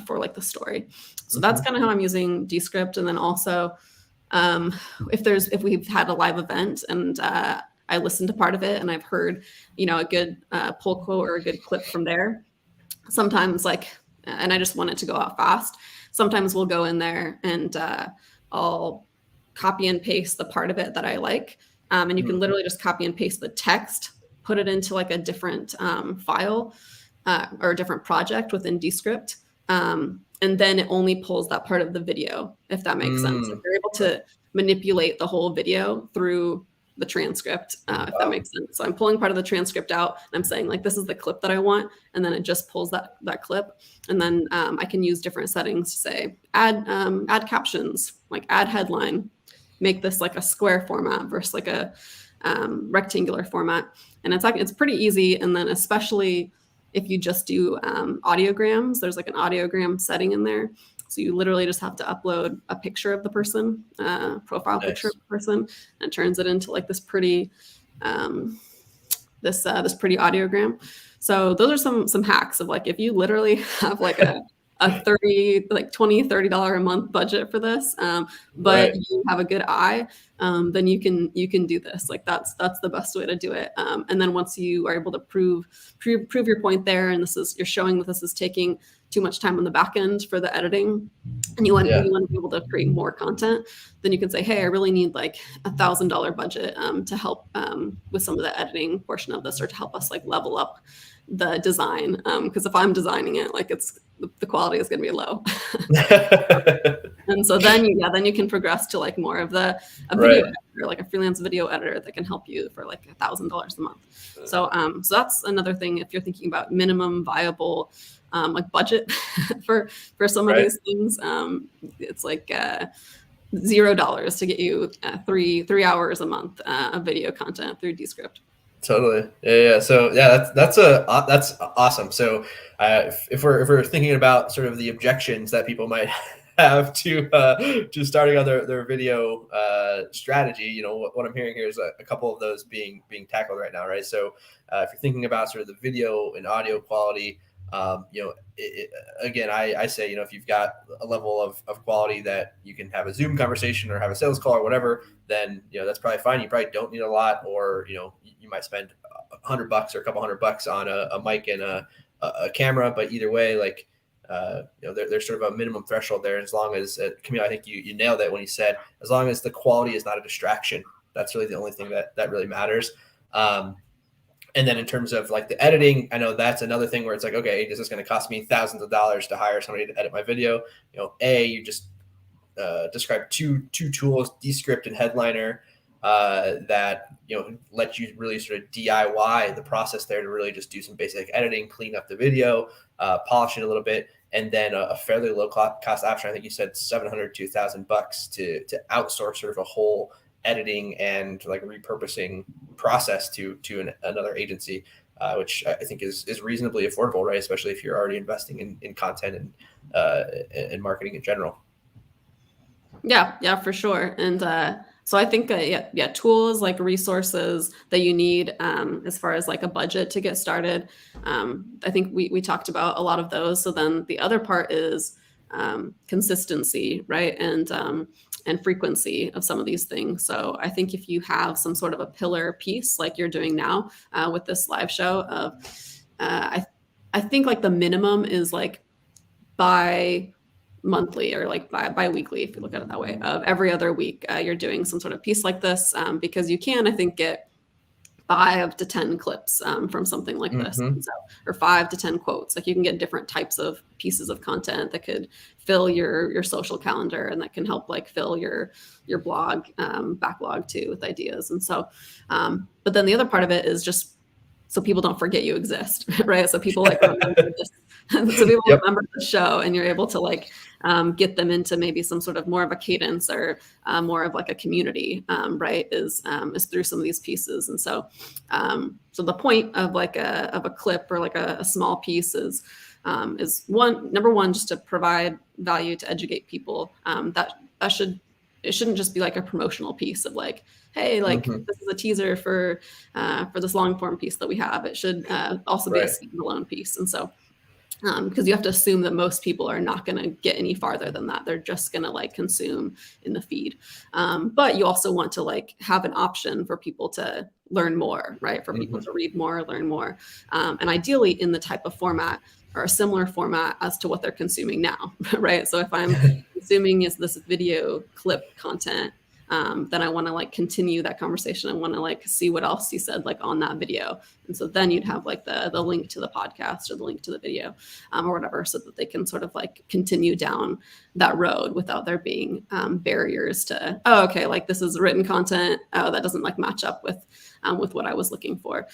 for like the story. So that's kind of how I'm using Descript. And then also if we've had a live event and I listened to part of it and I've heard, a good pull quote or a good clip from there, sometimes like, and I just want it to go out fast. Sometimes we'll go in there and I'll copy and paste the part of it that I like. And you can literally just copy and paste the text, put it into like a different file or a different project within Descript. And then it only pulls that part of the video, if that makes sense. If you're able to manipulate the whole video through the transcript, if that makes sense. So I'm pulling part of the transcript out and I'm saying like, this is the clip that I want. And then it just pulls that clip. And then I can use different settings to say, add captions, like add headline, make this like a square format versus like a rectangular format. And it's pretty easy. And then especially if you just do audiograms, there's like an audiogram setting in there. So you literally just have to upload a picture of the person, profile picture of the person, and it turns it into like this pretty, this pretty audiogram. So those are some hacks of like, if you literally have like a $20, $30 a month budget for this, but you have a good eye, then you can do this. Like that's the best way to do it. And then once you are able to prove your point there, and you're showing that this is taking too much time on the back end for the editing, and you want to be able to create more content, then you can say, hey, I really need like $1,000 budget to help with some of the editing portion of this, or to help us like level up the design. Because if I'm designing it, like the quality is going to be low. And so then you can progress to like more of a video editor, like a freelance video editor that can help you for like $1,000 a month. So that's another thing. If you're thinking about minimum viable like budget for some of these things, it's like $0 to get you 3 hours a month of video content through Descript. Totally. Yeah. So that's awesome. So if we're thinking about sort of the objections that people might have to starting on their video strategy, what I'm hearing here is a couple of those being tackled right now, right? So if you're thinking about sort of the video and audio quality, again, I say, if you've got a level of quality that you can have a Zoom conversation or have a sales call or whatever, then, that's probably fine. You probably don't need a lot, or, you might spend $100 or a couple $100 on a mic and a camera. But either way, like, there's sort of a minimum threshold there. As long as, Camille, I think you nailed it when you said, as long as the quality is not a distraction, that's really the only thing that really matters. And then in terms of like the editing, I know that's another thing where it's like, okay, is this going to cost me thousands of dollars to hire somebody to edit my video? You just describe two tools, Descript and Headliner, that let you really sort of DIY the process there to really just do some basic editing, clean up the video, polish it a little bit, and then a fairly low cost option. I think you said $700 to $1,000 to outsource sort of a whole editing and like repurposing process to another agency, which I think is reasonably affordable, right? Especially if you're already investing in content and marketing in general. Yeah, for sure. And so I think tools, like resources that you need as far as like a budget to get started. I think we talked about a lot of those. So then the other part is consistency, right? And frequency of some of these things. So I think if you have some sort of a pillar piece like you're doing now with this live show of, I think like the minimum is like bi-monthly or like bi-weekly, if you look at it that way, of every other week you're doing some sort of piece like this, because you can, I think, get 5 to 10 clips from something like this, so, or 5 to 10 quotes. Like you can get different types of pieces of content that could fill your social calendar, and that can help like fill your blog backlog too with ideas. And so, but then the other part of it is just so people don't forget you exist, right? So people like remember to be able to Yep. remember the show, and you're able to like get them into maybe some sort of more of a cadence or more of like a community, right? Is through some of these pieces. And so, so the point of like a clip or like a small piece is number one, just to provide value to educate people. It shouldn't just be like a promotional piece of like, hey, like this is a teaser for this long form piece that we have. It should also be a standalone piece. And so, because you have to assume that most people are not going to get any farther than that. They're just going to like consume in the feed. But you also want to like have an option for people to learn more, right? For people to read more, learn more. And ideally in the type of format or a similar format as to what they're consuming now, right? So if I'm consuming is this video clip content, then I want to like continue that conversation. I want to like see what else you said like on that video. And so then you'd have like the link to the podcast or the link to the video or whatever, so that they can sort of like continue down that road without there being barriers to, oh, okay, like this is written content. Oh, that doesn't like match up with what I was looking for.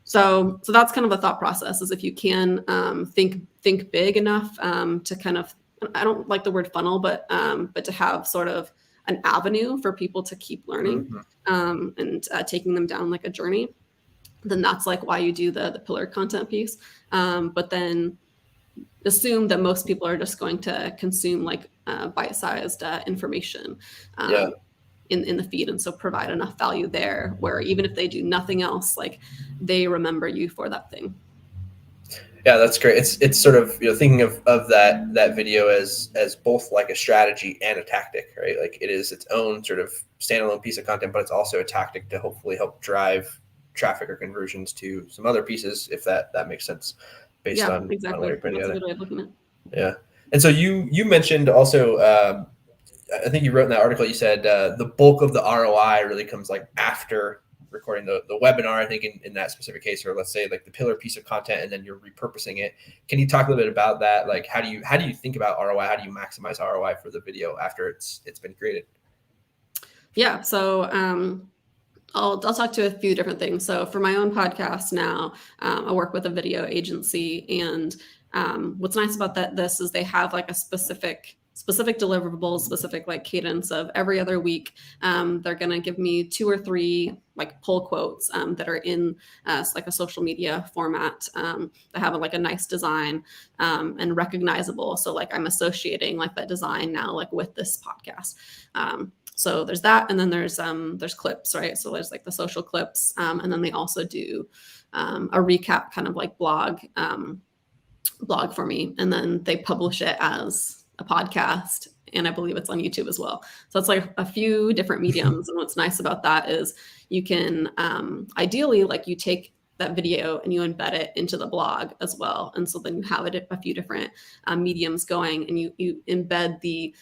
So that's kind of a thought process, is if you can think big enough to kind of, I don't like the word funnel, but to have sort of an avenue for people to keep learning and taking them down like a journey, then that's like why you do the pillar content piece. But then assume that most people are just going to consume like bite-sized information in the feed. And so provide enough value there where even if they do nothing else, like they remember you for that thing. Yeah, that's great. It's sort of, thinking of that video as both like a strategy and a tactic, right? Like it is its own sort of standalone piece of content, but it's also a tactic to hopefully help drive traffic or conversions to some other pieces, if that makes sense, based on exactly. what you're putting That's together. a good way of looking at it. Yeah. And so you mentioned also, I think you wrote in that article, you said the bulk of the ROI really comes like after recording the webinar, I think in that specific case, or let's say like the pillar piece of content, and then you're repurposing it. Can you talk a little bit about that? Like how do you think about ROI? How do you maximize ROI for the video after it's been created? Yeah. So I'll talk to a few different things. So for my own podcast now, I work with a video agency, and what's nice about this is they have like a specific deliverables, specific like cadence of every other week. They're going to give me 2 or 3 like pull quotes that are in like a social media format that have like a nice design and recognizable. So like I'm associating like that design now like with this podcast. So there's that, and then there's clips, right? So there's like the social clips, and then they also do a recap kind of like blog for me, and then they publish it as a podcast, and I believe it's on YouTube as well. So it's like a few different mediums. And what's nice about that is you can ideally like you take that video and you embed it into the blog as well. And so then you have it a few different mediums going, and you embed the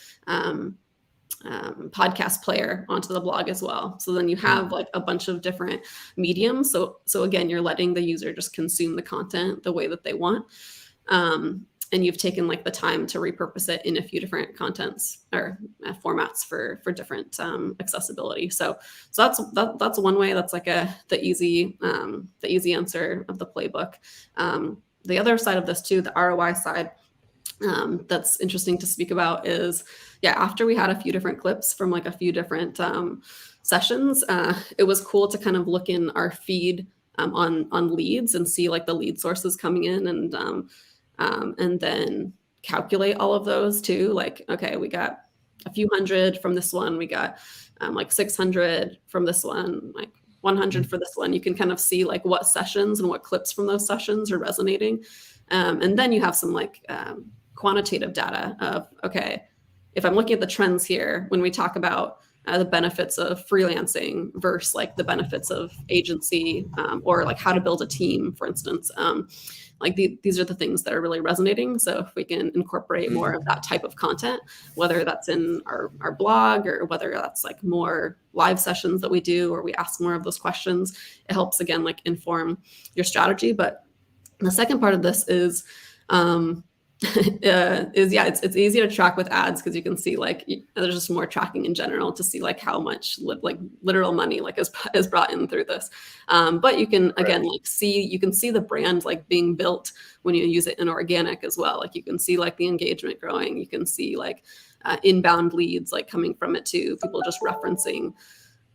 podcast player onto the blog as well. So then you have like a bunch of different mediums. So again, you're letting the user just consume the content the way that they want. And you've taken like the time to repurpose it in a few different contents or formats for different accessibility. So that's one way. That's like the easy answer of the playbook. The other side of this too, the ROI side, that's interesting to speak about is, after we had a few different clips from like a few different sessions, it was cool to kind of look in our feed on leads and see like the lead sources coming in, and then calculate all of those too. Like, okay, we got a few hundred from this one. We got like 600 from this one, like 100 for this one. You can kind of see like what sessions and what clips from those sessions are resonating. And then you have some like quantitative data of, okay, if I'm looking at the trends here, when we talk about the benefits of freelancing versus like the benefits of agency, or like how to build a team, for instance, like these are the things that are really resonating. So if we can incorporate more of that type of content, whether that's in our blog or whether that's like more live sessions that we do, or we ask more of those questions, it helps again, like inform your strategy. But the second part of this is It's easy to track with ads because you can see like there's just more tracking in general to see like how much like literal money like is brought in through this. But you can again like you can see the brand like being built when you use it in organic as well. Like you can see like the engagement growing. You can see like inbound leads like coming from it too. People just referencing,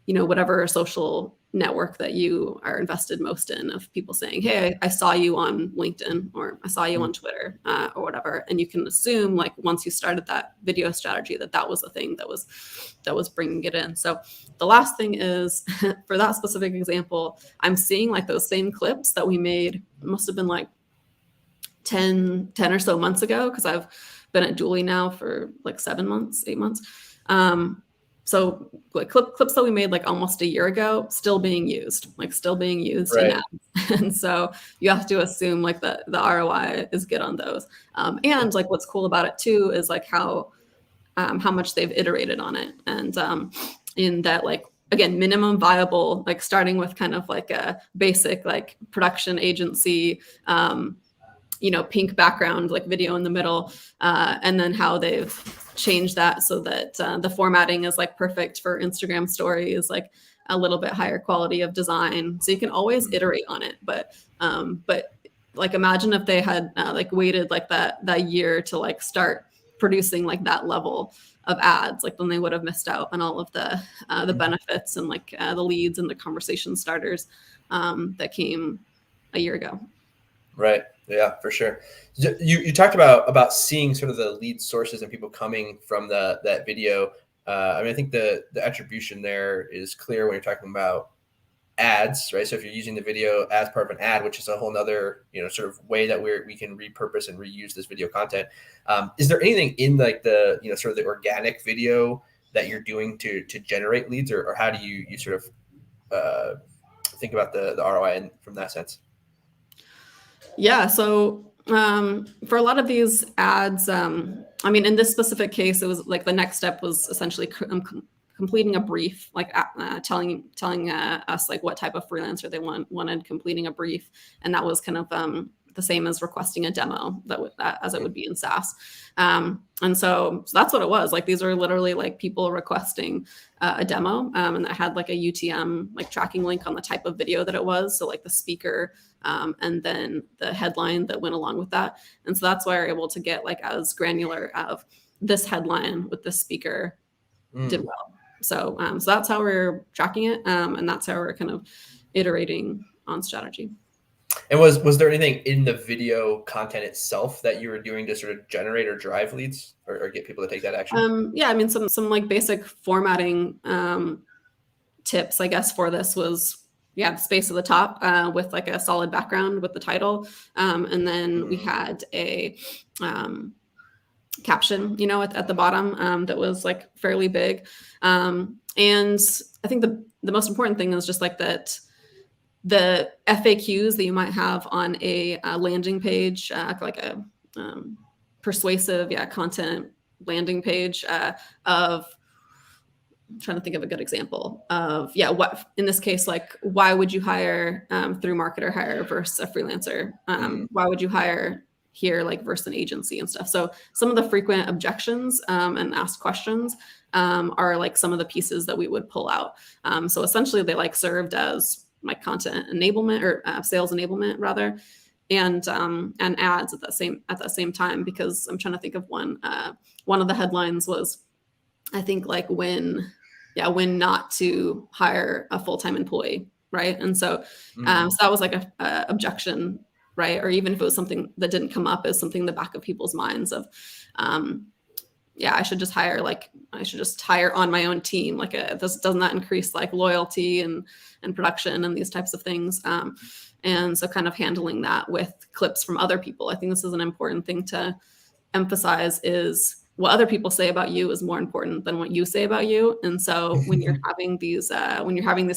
whatever social network that you are invested most in, of people saying, hey, I saw you on LinkedIn, or I saw you on Twitter, or whatever. And you can assume like once you started that video strategy that was the thing that was bringing it in. So the last thing is for that specific example, I'm seeing like those same clips that we made, must have been like 10 or so months ago, because I've been at Julie now for like 8 months. So like clips that we made like almost a year ago, still being used in ads. And so you have to assume like the ROI is good on those. And like what's cool about it too is like how much they've iterated on it. And in that, like, again, minimum viable, like starting with kind of like a basic like production agency, pink background, like video in the middle, and then how they've changed that so that the formatting is like perfect for Instagram stories, like a little bit higher quality of design. So you can always iterate on it. But like imagine if they had like waited like that year to like start producing like that level of ads, like then they would have missed out on all of the benefits and like the leads and the conversation starters that came a year ago. Right. Yeah, for sure. You talked about seeing sort of the lead sources and people coming from that video. I mean, I think the attribution there is clear when you're talking about ads, right? So if you're using the video as part of an ad, which is a whole nother, sort of way that we can repurpose and reuse this video content. Is there anything in like the, sort of the organic video that you're doing to generate leads, or how do you sort of think about the ROI from that sense? Yeah. So for a lot of these ads, I mean, in this specific case, it was like the next step was essentially completing a brief, like telling us like what type of freelancer they wanted, completing a brief. And that was kind of the same as requesting a demo as it would be in SaaS. And so that's what it was. Like these are literally like people requesting a demo, and that had like a UTM like tracking link on the type of video that it was. So like the speaker, and then the headline that went along with that. And so that's why we're able to get like as granular of this headline with this speaker did well. So that's how we're tracking it, and that's how we're kind of iterating on strategy. And was there anything in the video content itself that you were doing to sort of generate or drive leads or get people to take that action? Yeah, I mean, some like basic formatting tips, I guess, for this was, the space at the top with like a solid background with the title. And then we had a caption, at the bottom that was like fairly big. And I think the most important thing is just like that the FAQs that you might have on a landing page, like a persuasive, content landing page of, I'm trying to think of a good example of, what in this case, like, why would you hire through marketer hire versus a freelancer? Why would you hire here, like versus an agency and stuff? So some of the frequent objections and asked questions are like some of the pieces that we would pull out. So essentially they like served as like content enablement or sales enablement rather, and ads at that same time, because I'm trying to think of one of the headlines was, I think like when not to hire a full-time employee, right? And so so that was like a objection, right? Or even if it was something that didn't come up as something in the back of people's minds of I should just hire on my own team. Like this doesn't that increase like loyalty and production and these types of things. And so kind of handling that with clips from other people. I think this is an important thing to emphasize, is what other people say about you is more important than what you say about you. And so when you're having these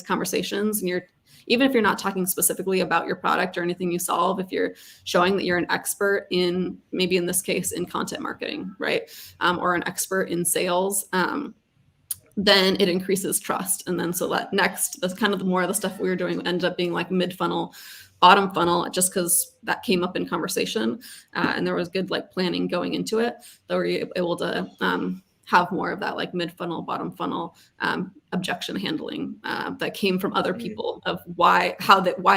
conversations, and even if you're not talking specifically about your product or anything you solve, if you're showing that you're an expert in, maybe in this case, in content marketing, right? Or an expert in sales, then it increases trust. And then so that next, that's kind of the more of the stuff we were doing ended up being like mid-funnel, bottom funnel, just because that came up in conversation, and there was good like planning going into it, that we were able to have more of that like mid-funnel, bottom funnel objection handling that came from other people of why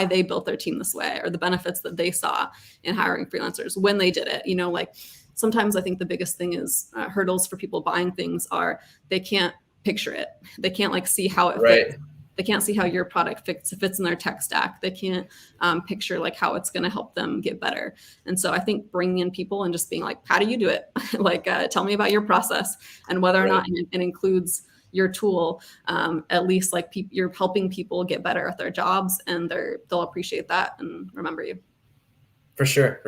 they built their team this way, or the benefits that they saw in hiring freelancers when they did it. You know, like sometimes I think the biggest thing is hurdles for people buying things are they can't picture it. They can't like see how it fits. They can't see how your product fits in their tech stack. They can't picture like how it's going to help them get better. And so I think bringing in people and just being like, how do you do it? Like, tell me about your process, and whether or not it includes your tool, at least like you're helping people get better at their jobs, and they'll appreciate that and remember you. For sure.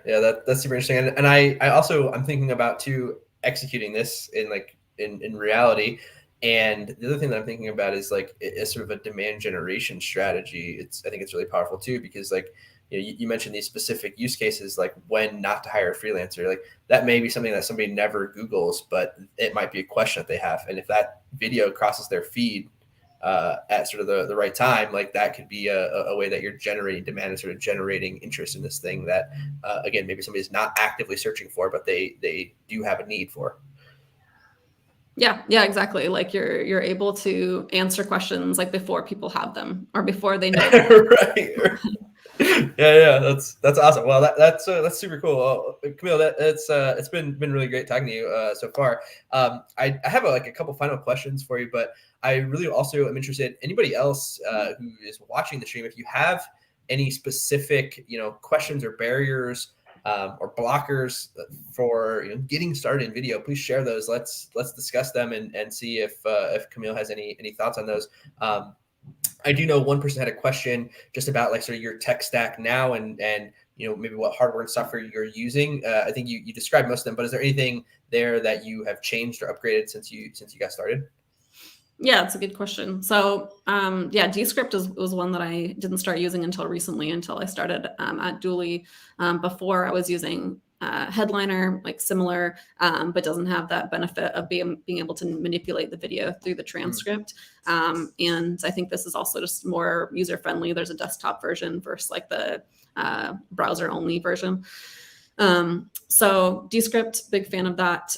Yeah, that's super interesting. And I'm thinking about too executing this in reality. And the other thing that I'm thinking about is like a sort of a demand generation strategy. I think it's really powerful too, because like, you know, you mentioned these specific use cases, like when not to hire a freelancer. Like that may be something that somebody never Googles, but it might be a question that they have. And if that video crosses their feed at sort of the right time, like that could be a way that you're generating demand and sort of generating interest in this thing that, again, maybe somebody's not actively searching for, but they do have a need for. Yeah, exactly. Like you're able to answer questions like before people have them, or before they know them. Right. Yeah, that's awesome. Well, that's super cool. Camille, it's been really great talking to you so far. I have a couple final questions for you, but I really also am interested. Anybody else who is watching the stream, if you have any specific questions or barriers or blockers for getting started in video, please share those. Let's discuss them and see if Camille has any thoughts on those. I do know one person had a question just about like sort of your tech stack now and maybe what hardware and software you're using. I think you described most of them, but is there anything there that you have changed or upgraded since you got started? Yeah, it's a good question. So Descript was one that I didn't start using until recently, until I started at Dooley. Before I was using Headliner, like similar, but doesn't have that benefit of being able to manipulate the video through the transcript. And I think this is also just more user-friendly. There's a desktop version versus like the browser-only version. So Descript, big fan of that.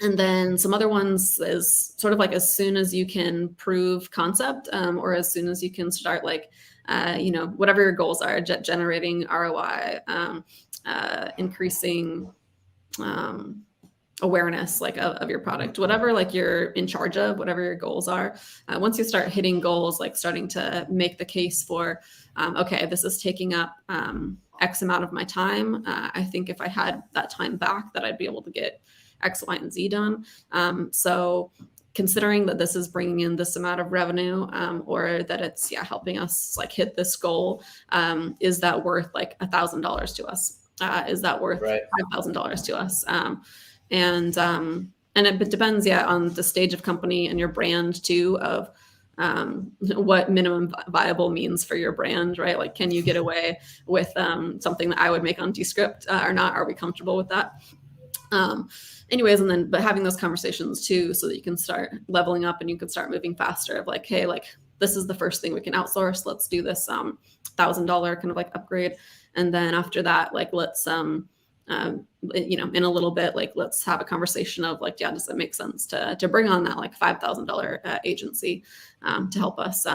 And then some other ones is sort of like as soon as you can prove concept, or as soon as you can start like, whatever your goals are, generating ROI, increasing awareness like of your product, whatever like you're in charge of, whatever your goals are. Once you start hitting goals, like starting to make the case for, okay, this is taking up X amount of my time. I think if I had that time back, that I'd be able to get X, Y, and Z done. So considering that this is bringing in this amount of revenue, or that it's helping us like hit this goal, is that worth like $1,000 to us? Is that worth $5,000 to us? And it depends, on the stage of company and your brand too, of what minimum viable means for your brand, right? Like, can you get away with something that I would make on Descript or not? Are we comfortable with that? Anyways, but having those conversations too, so that you can start leveling up and you can start moving faster of like, hey, like this is the first thing we can outsource. Let's do this $1,000 kind of like upgrade. And then after that, like, let's, in a little bit, like, let's have a conversation of like, does it make sense to bring on that like $5,000 agency to help us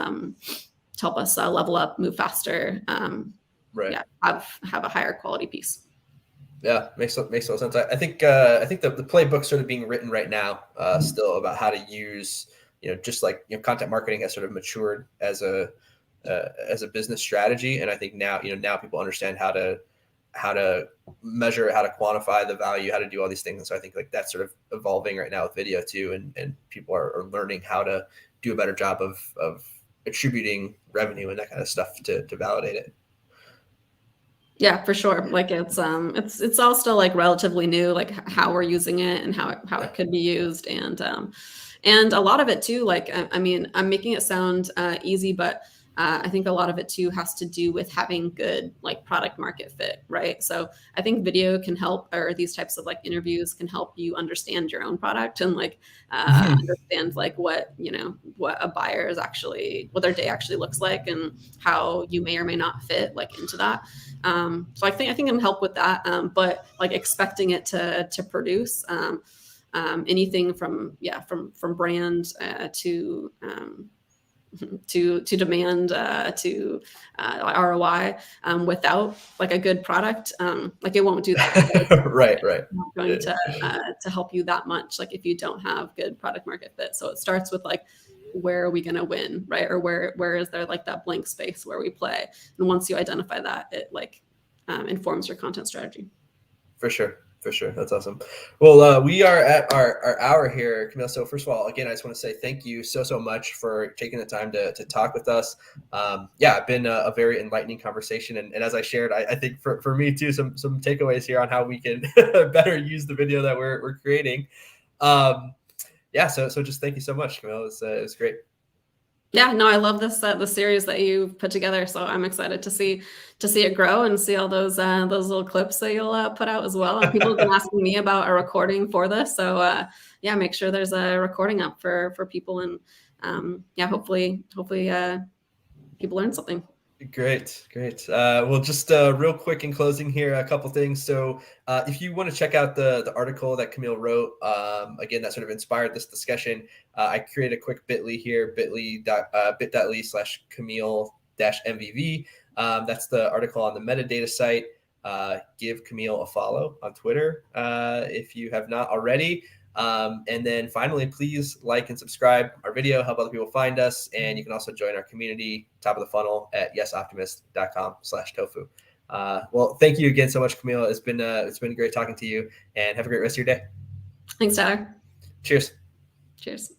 level up, move faster, have a higher quality piece. Yeah, makes a lot of sense. I think the playbook's sort of being written right now, still about how to use, just like content marketing has sort of matured as a business strategy, and I think now people understand how to measure, how to quantify the value, how to do all these things. And so I think like that's sort of evolving right now with video too, and people are learning how to do a better job of attributing revenue and that kind of stuff to validate it. Yeah, for sure. Like it's all still like relatively new, like how we're using it and how it could be used. And a lot of it too, like, I mean, I'm making it sound easy, but I think a lot of it too has to do with having good like product market fit, right? So I think video can help, or these types of like interviews can help you understand your own product and like understand like what, you know, what a buyer is actually, what their day actually looks like, and how you may or may not fit like into that. So I think it can help with that, but like expecting it to produce anything from brand to demand to ROI without like a good product, like it won't do that. Right, right. It's not going to help you that much, like if you don't have good product market fit. So it starts with like, where are we going to win, right? Or where is there like that blank space where we play? And once you identify that, it like informs your content strategy. For sure. For sure. That's awesome. Well, we are at our hour here, Camille. So first of all, again, I just want to say thank you so much for taking the time to talk with us. Yeah, it's been a very enlightening conversation. And as I shared, I think for me too, some takeaways here on how we can better use the video that we're creating. Yeah, so just thank you so much, Camille. It was great. Yeah, no, I love this the series that you put together. So I'm excited to see it grow and see all those little clips that you'll put out as well. And people have been asking me about a recording for this, so yeah, make sure there's a recording up for people, and yeah, hopefully people learn something. Great. Well, just real quick in closing here, a couple things. So if you want to check out the article that Camille wrote, again, that sort of inspired this discussion, I created a quick bit.ly here, bit.ly/Camille-MVV. That's the article on the metadata site. Give Camille a follow on Twitter if you have not already. And then finally, please like and subscribe our video, help other people find us. And you can also join our community, top of the funnel, at yesoptimist.com/tofu. Well, thank you again so much, Camille. It's been great talking to you, and have a great rest of your day. Thanks, Tyler. Cheers. Cheers.